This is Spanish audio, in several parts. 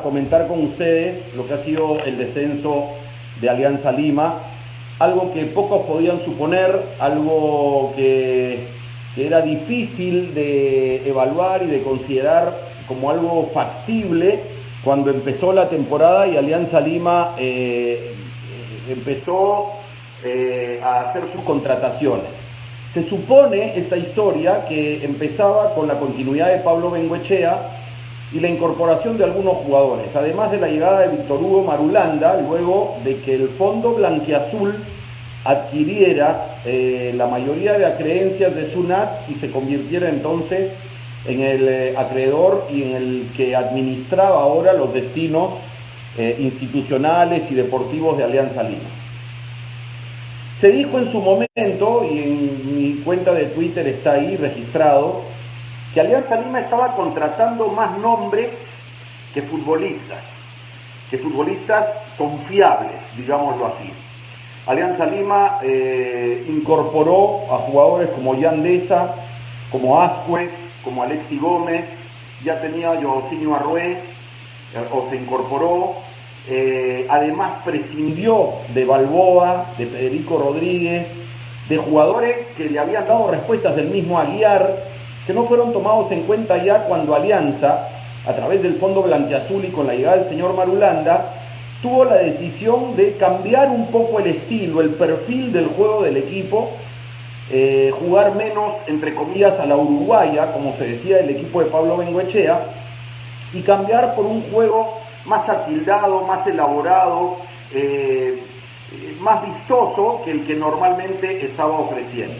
comentar con ustedes lo que ha sido el descenso de Alianza Lima, algo que pocos podían suponer, algo que era difícil de evaluar y de considerar como algo factible cuando empezó la temporada y Alianza Lima empezó a hacer sus contrataciones. Se supone esta historia que empezaba con la continuidad de Pablo Bengoechea y la incorporación de algunos jugadores, además de la llegada de Víctor Hugo Marulanda, luego de que el Fondo Blanquiazul adquiriera la mayoría de acreencias de SUNAT y se convirtiera entonces en el acreedor y en el que administraba ahora los destinos institucionales y deportivos de Alianza Lima. Se dijo en su momento, y en mi cuenta de Twitter está ahí registrado, que Alianza Lima estaba contratando más nombres que futbolistas confiables, digámoslo así. Alianza Lima incorporó a jugadores como Yandesa, como Ascuez, como Alexi Gómez, ya tenía a Josinho Arrué, o se incorporó. Además prescindió de Balboa, de Federico Rodríguez, de jugadores que le habían dado respuestas del mismo Aguiar, que no fueron tomados en cuenta ya cuando Alianza, a través del Fondo Blanquiazul y con la llegada del señor Marulanda, tuvo la decisión de cambiar un poco el estilo, el perfil del juego del equipo, jugar menos, entre comillas, a la uruguaya, como se decía el equipo de Pablo Bengoechea, y cambiar por un juego más atildado, más elaborado, más vistoso que el que normalmente estaba ofreciendo.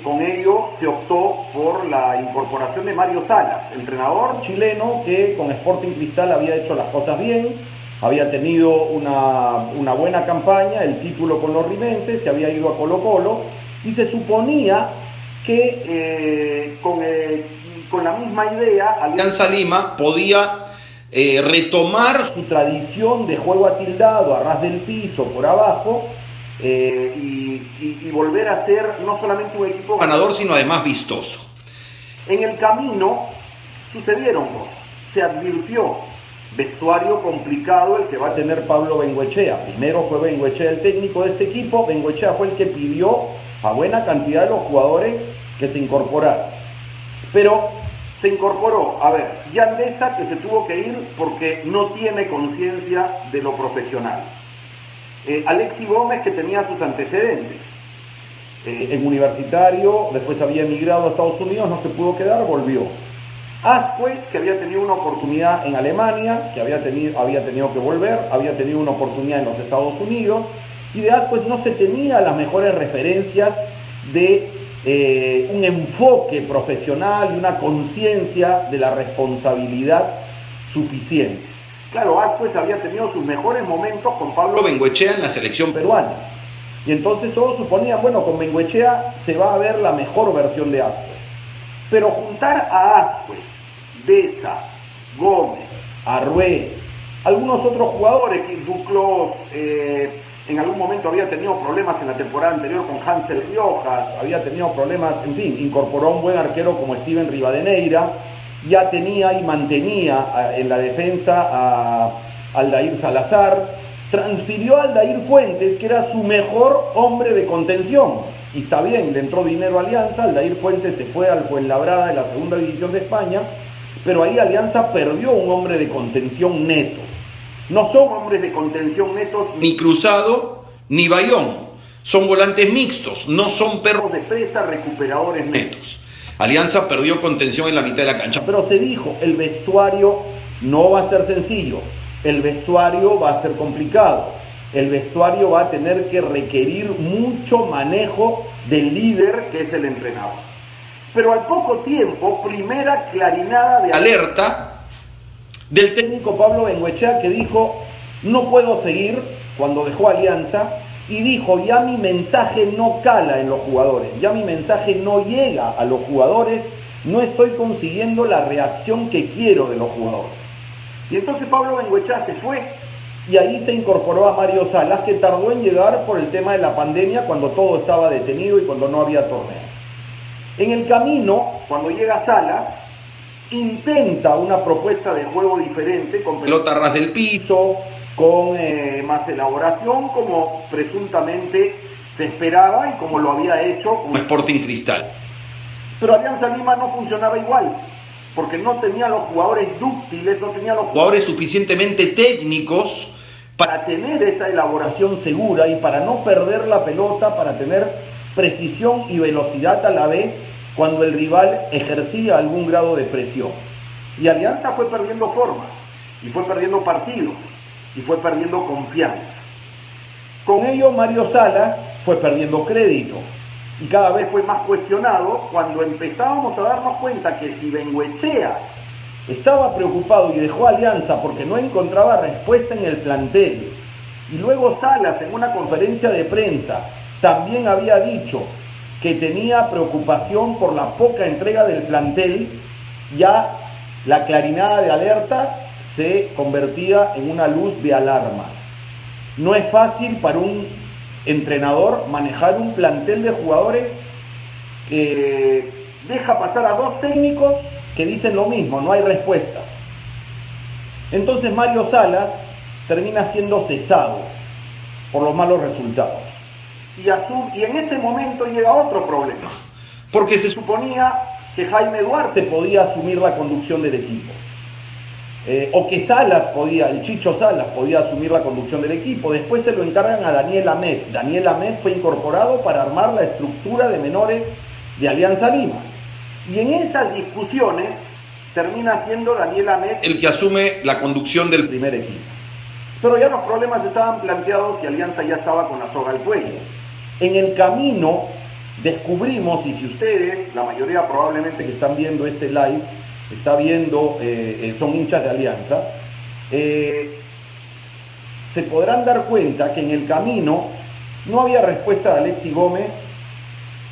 Con ello se optó por la incorporación de Mario Salas, entrenador chileno que con Sporting Cristal había hecho las cosas bien, había tenido una buena campaña, el título con los rimenses, se había ido a Colo-Colo y se suponía que con la misma idea Alianza Lima podía retomar su tradición de juego atildado, a ras del piso, por abajo, y volver a ser no solamente un equipo ganador, sino además vistoso. En el camino sucedieron cosas, se advirtió vestuario complicado el que va a tener Pablo Bengoechea. Primero fue Bengoechea el técnico de este equipo, Bengoechea fue el que pidió a buena cantidad de los jugadores que se incorporaran. Pero se incorporó, Yandesa, que se tuvo que ir porque no tiene conciencia de lo profesional. Alexi Gómez, que tenía sus antecedentes. En Universitario, después había emigrado a Estados Unidos, no se pudo quedar, volvió. Ascuez, que había tenido una oportunidad en Alemania, que había tenido que volver, había tenido una oportunidad en los Estados Unidos, y de Ascuez no se tenía las mejores referencias de un enfoque profesional y una conciencia de la responsabilidad suficiente. Claro, Ascuez había tenido sus mejores momentos con Pablo Bengoechea en la selección peruana. Y entonces todos suponían, bueno, con Bengoechea se va a ver la mejor versión de Ascuez. Pero juntar a Ascuez, Deza, Gómez, Arrué, algunos otros jugadores, que Duclos en algún momento había tenido problemas en la temporada anterior con Hansel Riojas, había tenido problemas, en fin, incorporó a un buen arquero como Steven Rivadeneira, ya tenía y mantenía en la defensa a Aldair Salazar, transfirió a Aldair Fuentes, que era su mejor hombre de contención, y está bien, le entró dinero a Alianza, Aldair Fuentes se fue al Fuenlabrada de la segunda división de España, pero ahí Alianza perdió un hombre de contención neto. No son hombres de contención netos ni Cruzado ni Bayón, son volantes mixtos, no son perros de presa recuperadores netos. Alianza perdió contención en la mitad de la cancha, pero se dijo, el vestuario no va a ser sencillo, el vestuario va a ser complicado, el vestuario va a tener que requerir mucho manejo del líder que es el entrenador. Pero al poco tiempo, primera clarinada de alerta del técnico Pablo Bengoechea, que dijo, no puedo seguir, cuando dejó Alianza, y dijo, ya mi mensaje no cala en los jugadores, ya mi mensaje no llega a los jugadores, no estoy consiguiendo la reacción que quiero de los jugadores. Y entonces Pablo Bengoechea se fue, y ahí se incorporó a Mario Salas, que tardó en llegar por el tema de la pandemia, cuando todo estaba detenido y cuando no había torneo. En el camino, cuando llega Salas, intenta una propuesta de juego diferente, con pelota ras del piso, con más elaboración, como presuntamente se esperaba y como lo había hecho con Sporting Cristal. Pero Alianza Lima no funcionaba igual, porque no tenía los jugadores dúctiles, no tenía los jugadores suficientemente técnicos para tener esa elaboración segura y para no perder la pelota, para tener precisión y velocidad a la vez cuando el rival ejercía algún grado de presión. Y Alianza fue perdiendo forma, y fue perdiendo partidos, y fue perdiendo confianza. Con ello Mario Salas fue perdiendo crédito, y cada vez fue más cuestionado cuando empezábamos a darnos cuenta que si Bengoechea estaba preocupado y dejó Alianza porque no encontraba respuesta en el plantel, y luego Salas en una conferencia de prensa también había dicho que tenía preocupación por la poca entrega del plantel, ya la clarinada de alerta se convertía en una luz de alarma. No es fácil para un entrenador manejar un plantel de jugadores que deja pasar a dos técnicos que dicen lo mismo, no hay respuesta. Entonces Mario Salas termina siendo cesado por los malos resultados. Y en ese momento llega otro problema, porque se suponía que Jaime Duarte podía asumir la conducción del equipo, o que el Chicho Salas podía asumir la conducción del equipo. Después se lo encargan a Daniel Amet. Daniel Amet fue incorporado para armar la estructura de menores de Alianza Lima. Y en esas discusiones termina siendo Daniel Amet el que asume la conducción del primer equipo. Pero ya los problemas estaban planteados y Alianza ya estaba con la soga al cuello. En el camino descubrimos, y si ustedes, la mayoría probablemente que están viendo este live, son hinchas de Alianza, se podrán dar cuenta que en el camino no había respuesta de Alexis Gómez,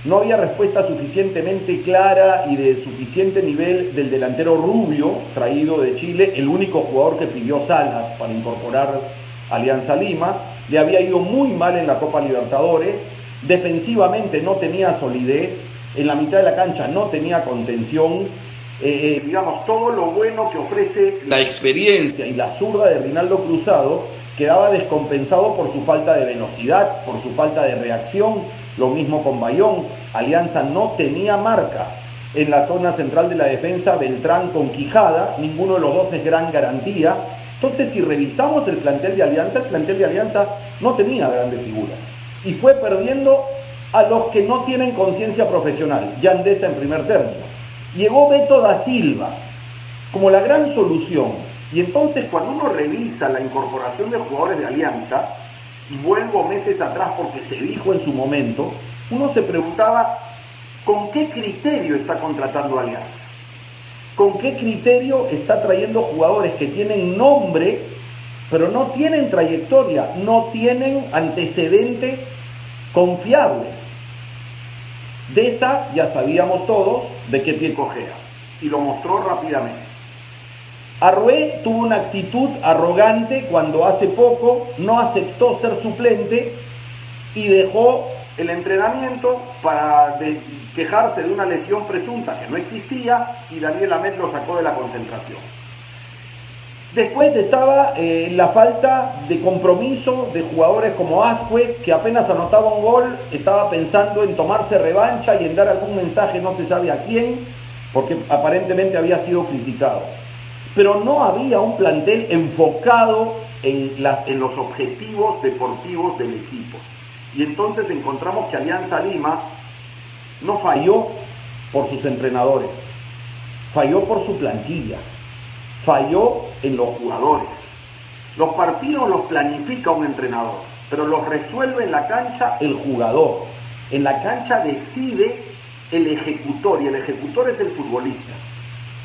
no había respuesta suficientemente clara y de suficiente nivel del delantero Rubio, traído de Chile, el único jugador que pidió Salas para incorporar Alianza Lima. Le había ido muy mal en la Copa Libertadores, defensivamente no tenía solidez, en la mitad de la cancha no tenía contención, digamos, todo lo bueno que ofrece la experiencia y la zurda de Rinaldo Cruzado quedaba descompensado por su falta de velocidad, por su falta de reacción. Lo mismo con Bayón. Alianza no tenía marca en la zona central de la defensa. Beltrán con Quijada, ninguno de los dos es gran garantía. Entonces, si revisamos el plantel de Alianza no tenía grandes figuras y fue perdiendo a los que no tienen conciencia profesional. Yandesa en primer término. Llegó Beto da Silva como la gran solución. Y entonces, cuando uno revisa la incorporación de jugadores de Alianza, y vuelvo meses atrás porque se dijo en su momento, uno se preguntaba ¿con qué criterio está contratando Alianza? ¿Con qué criterio está trayendo jugadores que tienen nombre, pero no tienen trayectoria, no tienen antecedentes confiables? De esa ya sabíamos todos de qué pie cojea, y lo mostró rápidamente. Arrué tuvo una actitud arrogante cuando hace poco no aceptó ser suplente y dejó el entrenamiento para quejarse de una lesión presunta que no existía, y Daniel Amet lo sacó de la concentración. Después estaba la falta de compromiso de jugadores como Ascuez, que apenas anotaba un gol estaba pensando en tomarse revancha y en dar algún mensaje, no se sabe a quién, porque aparentemente había sido criticado. Pero no había un plantel enfocado en los objetivos deportivos del equipo. Y entonces encontramos que Alianza Lima no falló por sus entrenadores, falló por su plantilla, falló en los jugadores. Los partidos los planifica un entrenador, pero los resuelve en la cancha el jugador. En la cancha decide el ejecutor, y el ejecutor es el futbolista.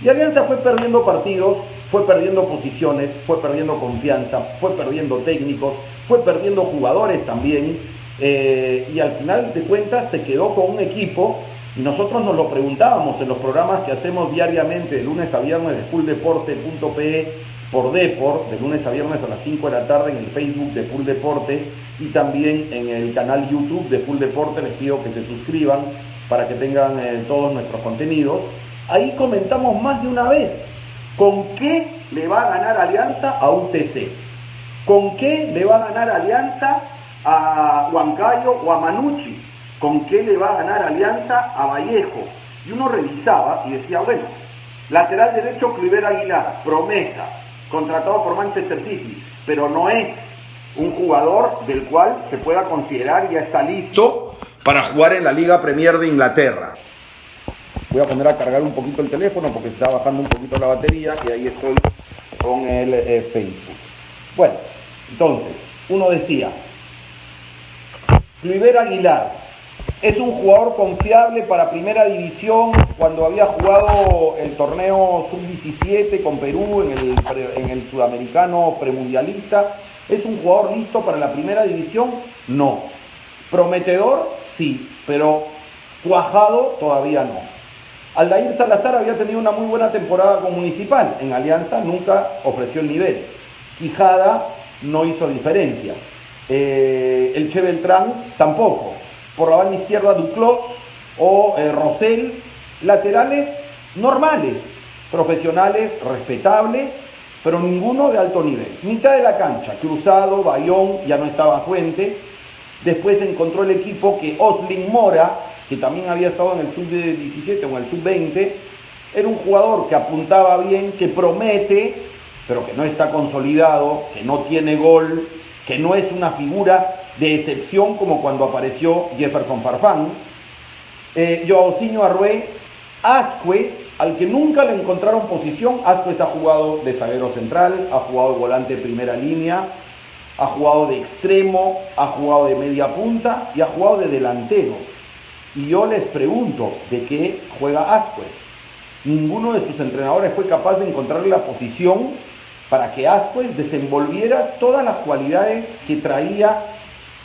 Y Alianza fue perdiendo partidos, fue perdiendo posiciones, fue perdiendo confianza, fue perdiendo técnicos, fue perdiendo jugadores también, y al final de cuentas se quedó con un equipo, y nosotros nos lo preguntábamos en los programas que hacemos diariamente de lunes a viernes de fulldeporte.pe por Depor, de lunes a viernes a las 5 de la tarde en el Facebook de Full Deporte y también en el canal YouTube de Full Deporte. Les pido que se suscriban para que tengan todos nuestros contenidos. Ahí comentamos más de una vez con qué le va a ganar Alianza a UTC, con qué le va a ganar Alianza a Huancayo o a Manucci, con qué le va a ganar Alianza a Vallejo. Y uno revisaba y decía, bueno, lateral derecho Kluivert Aguilar, promesa, contratado por Manchester City, pero no es un jugador del cual se pueda considerar ya está listo para jugar en la Liga Premier de Inglaterra. Voy a poner a cargar un poquito el teléfono porque se está bajando un poquito la batería y ahí estoy con el Facebook. Bueno, entonces, uno decía, Kluivert Aguilar es un jugador confiable para primera división cuando había jugado el torneo sub-17 con Perú en el sudamericano premundialista. ¿Es un jugador listo para la primera división? No. ¿Prometedor? Sí, pero cuajado todavía no. Aldair Salazar había tenido una muy buena temporada con Municipal. En Alianza nunca ofreció el nivel. Quijada no hizo diferencia. El Che Beltrán tampoco. Por la banda izquierda Duclos o Rosell, laterales normales, profesionales, respetables, pero ninguno de alto nivel. Mitad de la cancha, Cruzado, Bayón, ya no estaba Fuentes. Después encontró el equipo que Oslin Mora, que también había estado en el sub-17 o en el sub-20, era un jugador que apuntaba bien, que promete, pero que no está consolidado, que no tiene gol, que no es una figura de excepción como cuando apareció Jefferson Farfán. Joaosinho Arrué, Ascuez, al que nunca le encontraron posición. Ascuez ha jugado de zaguero central, ha jugado de volante de primera línea, ha jugado de extremo, ha jugado de media punta y ha jugado de delantero. Y yo les pregunto, ¿de qué juega Ascuez? Ninguno de sus entrenadores fue capaz de encontrarle la posición para que Ascuez desenvolviera todas las cualidades que traía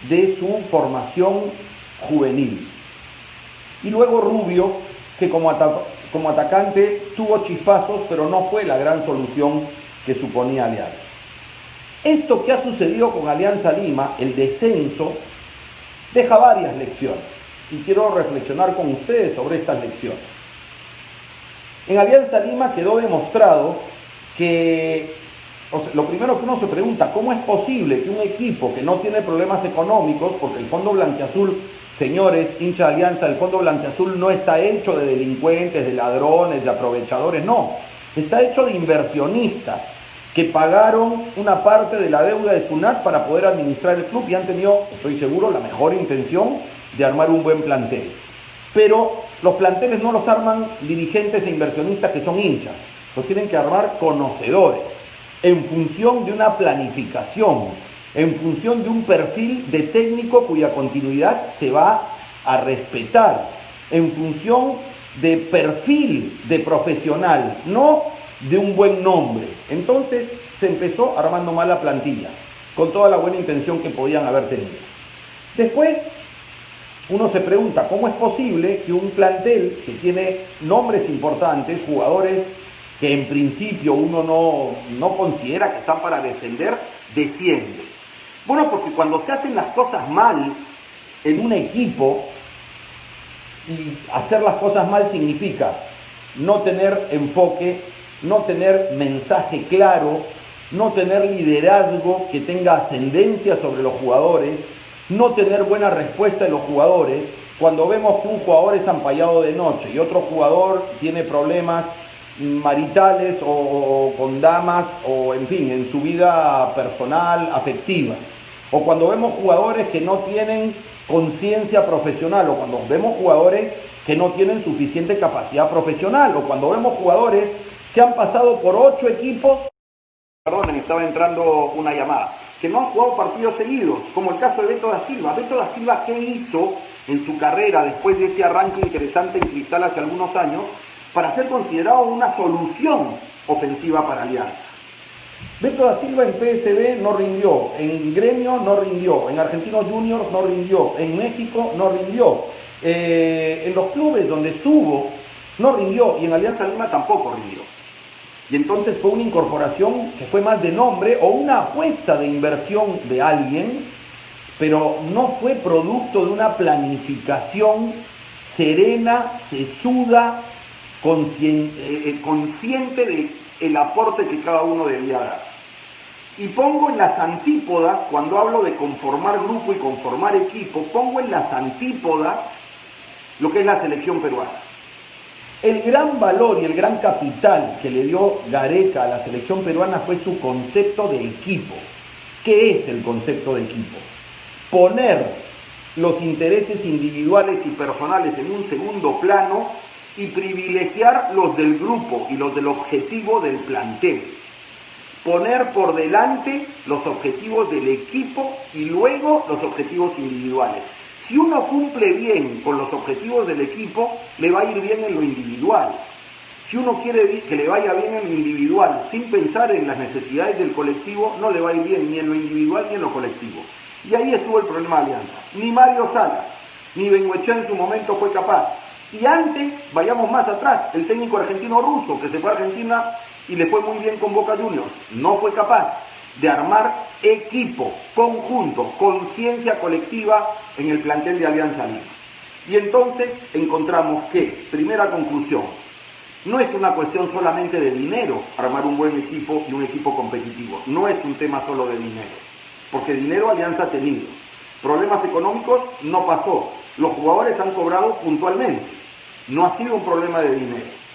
de su formación juvenil. Y luego Rubio, que como atacante tuvo chispazos, pero no fue la gran solución que suponía Alianza. Esto que ha sucedido con Alianza Lima, el descenso, deja varias lecciones. Y quiero reflexionar con ustedes sobre estas lecciones. En Alianza Lima quedó demostrado que, lo primero que uno se pregunta, ¿cómo es posible que un equipo que no tiene problemas económicos, porque el Fondo Blanquiazul, señores, hincha de Alianza, el Fondo Blanquiazul no está hecho de delincuentes, de ladrones, de aprovechadores, no, está hecho de inversionistas que pagaron una parte de la deuda de SUNAT para poder administrar el club y han tenido, estoy seguro, la mejor intención de armar un buen plantel. Pero los planteles no los arman dirigentes e inversionistas que son hinchas, los tienen que armar conocedores, en función de una planificación, en función de un perfil de técnico cuya continuidad se va a respetar, en función de perfil de profesional, no de un buen nombre. Entonces se empezó armando mal la plantilla, con toda la buena intención que podían haber tenido. Después, uno se pregunta, ¿cómo es posible que un plantel que tiene nombres importantes, jugadores que en principio uno no considera que están para descender, desciende? Bueno, porque cuando se hacen las cosas mal en un equipo, y hacer las cosas mal significa no tener enfoque, no tener mensaje claro, no tener liderazgo que tenga ascendencia sobre los jugadores, no tener buena respuesta de los jugadores. Cuando vemos que un jugador es ampallado de noche y otro jugador tiene problemas maritales o con damas o en fin, en su vida personal, afectiva, o cuando vemos jugadores que no tienen conciencia profesional, o cuando vemos jugadores que no tienen suficiente capacidad profesional, o cuando vemos jugadores que han pasado por 8 equipos, perdonen, estaba entrando una llamada, que no han jugado partidos seguidos, como el caso de Beto da Silva. Beto da Silva, ¿qué hizo en su carrera después de ese arranque interesante en Cristal hace algunos años para ser considerado una solución ofensiva para Alianza? Beto da Silva en PSV no rindió, en Gremio no rindió, en Argentinos Juniors no rindió, en México no rindió, en los clubes donde estuvo no rindió y en Alianza Lima tampoco rindió. Y entonces fue una incorporación que fue más de nombre o una apuesta de inversión de alguien, pero no fue producto de una planificación serena, sesuda, consciente del aporte que cada uno debía dar. Y pongo en las antípodas, cuando hablo de conformar grupo y conformar equipo, pongo en las antípodas lo que es la selección peruana. El gran valor y el gran capital que le dio Gareca a la selección peruana fue su concepto de equipo. ¿Qué es el concepto de equipo? Poner los intereses individuales y personales en un segundo plano y privilegiar los del grupo y los del objetivo del plantel. Poner por delante los objetivos del equipo y luego los objetivos individuales. Si uno cumple bien con los objetivos del equipo, le va a ir bien en lo individual. Si uno quiere que le vaya bien en lo individual sin pensar en las necesidades del colectivo, no le va a ir bien ni en lo individual ni en lo colectivo. Y ahí estuvo el problema de Alianza. Ni Mario Salas, ni Bengoechea en su momento fue capaz. Y antes, vayamos más atrás, el técnico argentino Russo, que se fue a Argentina y le fue muy bien con Boca Juniors, no fue capaz de armar equipo, conjunto, conciencia colectiva en el plantel de Alianza Lima. Y entonces encontramos que, primera conclusión, no es una cuestión solamente de dinero armar un buen equipo y un equipo competitivo. No es un tema solo de dinero, porque dinero Alianza ha tenido. Problemas económicos no pasó. Los jugadores han cobrado puntualmente. No ha sido un problema de dinero.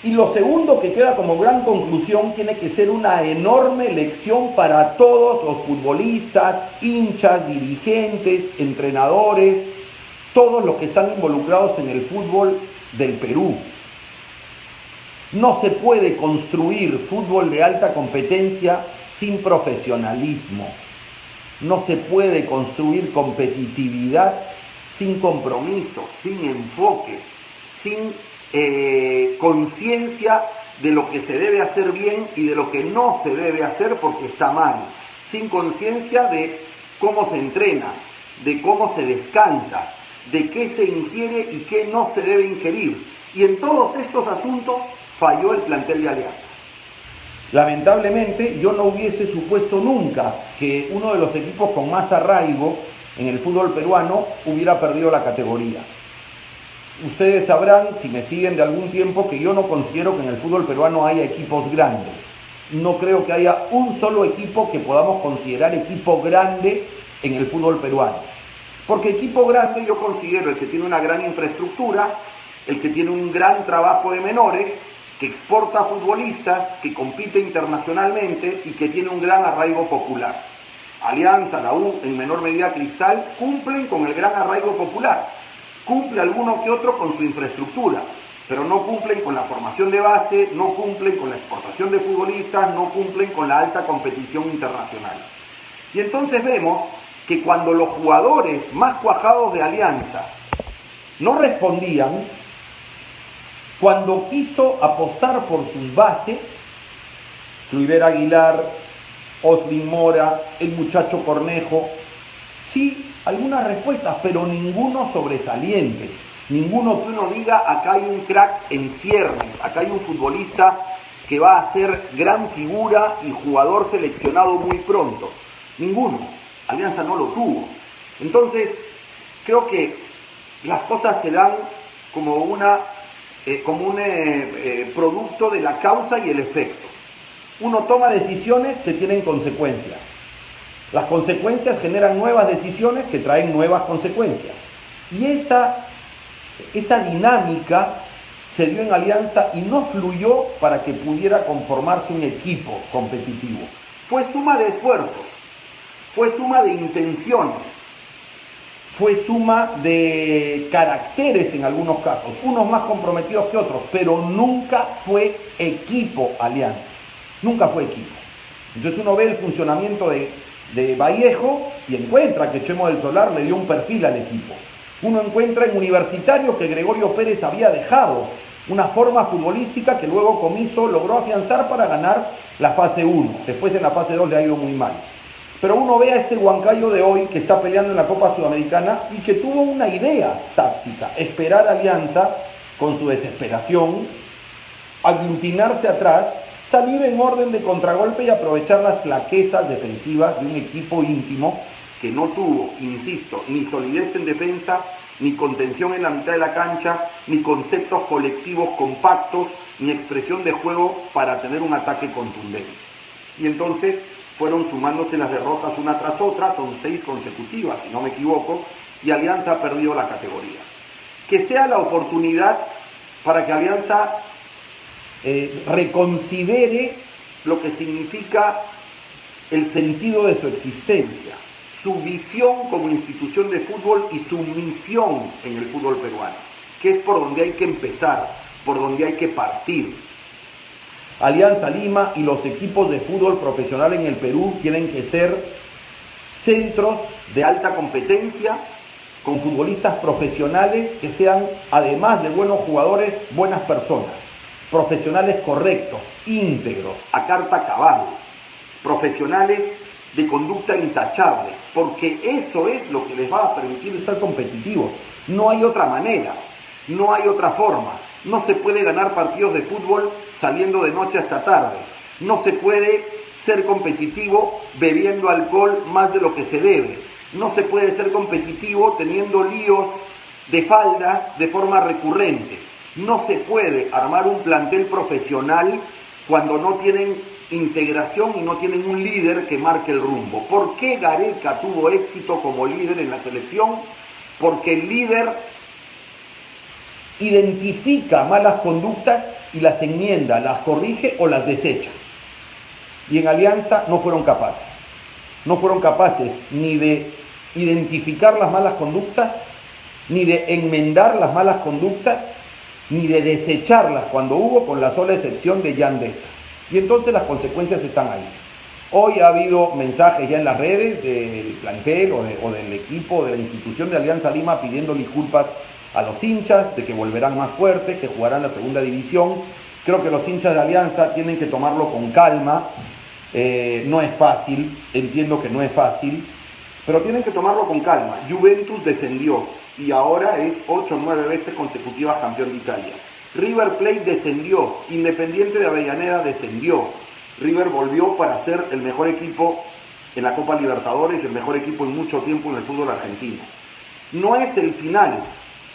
Y lo segundo que queda como gran conclusión tiene que ser una enorme lección para todos los futbolistas, hinchas, dirigentes, entrenadores, todos los que están involucrados en el fútbol del Perú. No se puede construir fútbol de alta competencia sin profesionalismo. No se puede construir competitividad sin compromiso, sin enfoque, sin conciencia de lo que se debe hacer bien y de lo que no se debe hacer porque está mal, sin conciencia de cómo se entrena, de cómo se descansa, de qué se ingiere y qué no se debe ingerir. Y en todos estos asuntos falló el plantel de Alianza. Lamentablemente yo no hubiese supuesto nunca que uno de los equipos con más arraigo en el fútbol peruano hubiera perdido la categoría. Ustedes sabrán, si me siguen de algún tiempo, que yo no considero que en el fútbol peruano haya equipos grandes. No creo que haya un solo equipo que podamos considerar equipo grande en el fútbol peruano. Porque equipo grande yo considero el que tiene una gran infraestructura, el que tiene un gran trabajo de menores, que exporta futbolistas, que compite internacionalmente y que tiene un gran arraigo popular. Alianza, la U, en menor medida Cristal, cumplen con el gran arraigo popular. Cumple alguno que otro con su infraestructura, pero no cumplen con la formación de base, no cumplen con la exportación de futbolistas, no cumplen con la alta competición internacional. Y entonces vemos que cuando los jugadores más cuajados de Alianza no respondían, cuando quiso apostar por sus bases, Kluivert Aguilar, Oslin Mora, el muchacho Cornejo, sí, algunas respuestas, pero ninguno sobresaliente, ninguno que uno diga, acá hay un crack en ciernes, acá hay un futbolista que va a ser gran figura y jugador seleccionado muy pronto. Ninguno. Alianza no lo tuvo. Entonces, creo que las cosas se dan como un producto de la causa y el efecto. Uno toma decisiones que tienen consecuencias. Las consecuencias generan nuevas decisiones que traen nuevas consecuencias. Y esa dinámica se dio en Alianza y no fluyó para que pudiera conformarse un equipo competitivo. Fue suma de esfuerzos, fue suma de intenciones, fue suma de caracteres en algunos casos, unos más comprometidos que otros, pero nunca fue equipo Alianza, nunca fue equipo. Entonces uno ve el funcionamiento de Vallejo y encuentra que Chemo del Solar le dio un perfil al equipo. Uno encuentra en Universitario que Gregorio Pérez había dejado una forma futbolística que luego Comiso logró afianzar para ganar la fase 1. Después en la fase 2 le ha ido muy mal. Pero uno ve a este Huancayo de hoy que está peleando en la Copa Sudamericana y que tuvo una idea táctica: esperar a Alianza con su desesperación, aglutinarse atrás, salir en orden de contragolpe y aprovechar las flaquezas defensivas de un equipo íntimo que no tuvo, insisto, ni solidez en defensa, ni contención en la mitad de la cancha, ni conceptos colectivos compactos, ni expresión de juego para tener un ataque contundente. Y entonces fueron sumándose las derrotas una tras otra, son 6 consecutivas, si no me equivoco, y Alianza ha perdido la categoría. Que sea la oportunidad para que Alianza reconsidere lo que significa el sentido de su existencia, su visión como institución de fútbol y su misión en el fútbol peruano, que es por donde hay que empezar, por donde hay que partir. Alianza Lima y los equipos de fútbol profesional en el Perú tienen que ser centros de alta competencia, con futbolistas profesionales que sean, además de buenos jugadores, buenas personas, profesionales correctos, íntegros, a carta cabal, profesionales de conducta intachable, porque eso es lo que les va a permitir ser competitivos. No hay otra manera, no hay otra forma. No se puede ganar partidos de fútbol saliendo de noche hasta tarde. No se puede ser competitivo bebiendo alcohol más de lo que se debe. No se puede ser competitivo teniendo líos de faldas de forma recurrente. No se puede armar un plantel profesional cuando no tienen integración y no tienen un líder que marque el rumbo. ¿Por qué Gareca tuvo éxito como líder en la selección? Porque el líder identifica malas conductas y las enmienda, las corrige o las desecha. Y en Alianza no fueron capaces. No fueron capaces ni de identificar las malas conductas, ni de enmendar las malas conductas, ni de desecharlas cuando hubo, con la sola excepción de Yandesa. Y entonces las consecuencias están ahí. Hoy ha habido mensajes ya en las redes del plantel o del equipo de la institución de Alianza Lima pidiendo disculpas a los hinchas, de que volverán más fuertes, que jugarán la segunda división. Creo que los hinchas de Alianza tienen que tomarlo con calma. No es fácil, entiendo que no es fácil, pero tienen que tomarlo con calma. Juventus descendió y ahora es 8 o 9 veces consecutivas campeón de Italia. River Plate descendió, Independiente de Avellaneda descendió. River volvió para ser el mejor equipo en la Copa Libertadores y el mejor equipo en mucho tiempo en el fútbol argentino. No es el final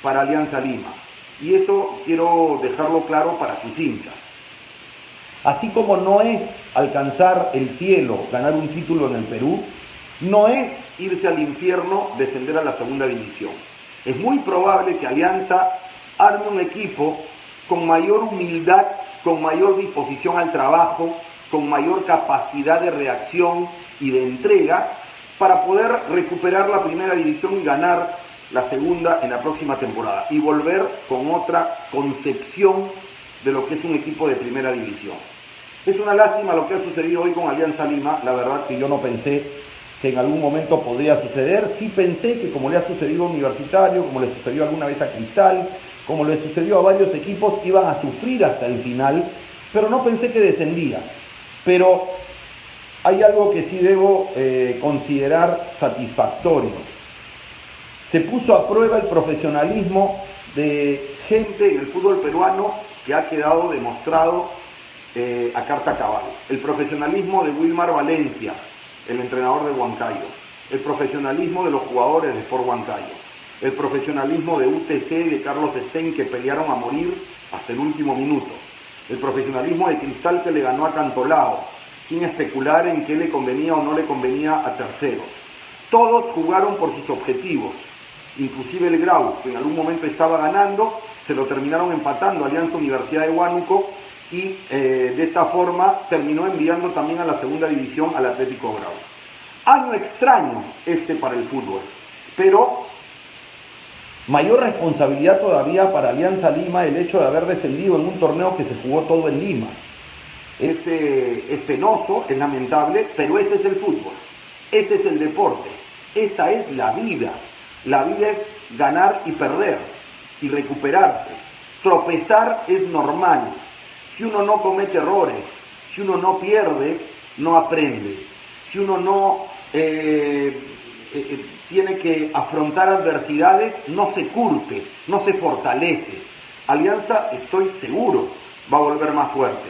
para Alianza Lima, y eso quiero dejarlo claro para sus hinchas. Así como no es alcanzar el cielo, ganar un título en el Perú, no es irse al infierno, descender a la segunda división. Es muy probable que Alianza arme un equipo con mayor humildad, con mayor disposición al trabajo, con mayor capacidad de reacción y de entrega, para poder recuperar la primera división y ganar la segunda en la próxima temporada y volver con otra concepción de lo que es un equipo de primera división. Es una lástima lo que ha sucedido hoy con Alianza Lima. La verdad que yo no pensé que en algún momento podría suceder. Sí pensé que, como le ha sucedido a Universitario, como le sucedió alguna vez a Cristal, como le sucedió a varios equipos, iban a sufrir hasta el final, pero no pensé que descendía. Pero hay algo que sí debo considerar satisfactorio. Se puso a prueba el profesionalismo de gente en el fútbol peruano que ha quedado demostrado a carta cabal. El profesionalismo de Wilmar Valencia, el entrenador de Huancayo. El profesionalismo de los jugadores de Sport Huancayo. El profesionalismo de UTC y de Carlos Stein, que pelearon a morir hasta el último minuto. El profesionalismo de Cristal, que le ganó a Cantolao, sin especular en qué le convenía o no le convenía a terceros. Todos jugaron por sus objetivos. Inclusive el Grau, que en algún momento estaba ganando, se lo terminaron empatando Alianza Universidad de Huánuco y de esta forma terminó enviando también a la segunda división al Atlético Grau. Año extraño este para el fútbol, pero mayor responsabilidad todavía para Alianza Lima el hecho de haber descendido en un torneo que se jugó todo en Lima. Es penoso, es lamentable, pero ese es el fútbol, ese es el deporte, esa es la vida. La vida es ganar y perder y recuperarse. Tropezar es normal. Si uno no comete errores, si uno no pierde, no aprende. Si uno no tiene que afrontar adversidades, no se curte, no se fortalece. Alianza, estoy seguro, va a volver más fuerte.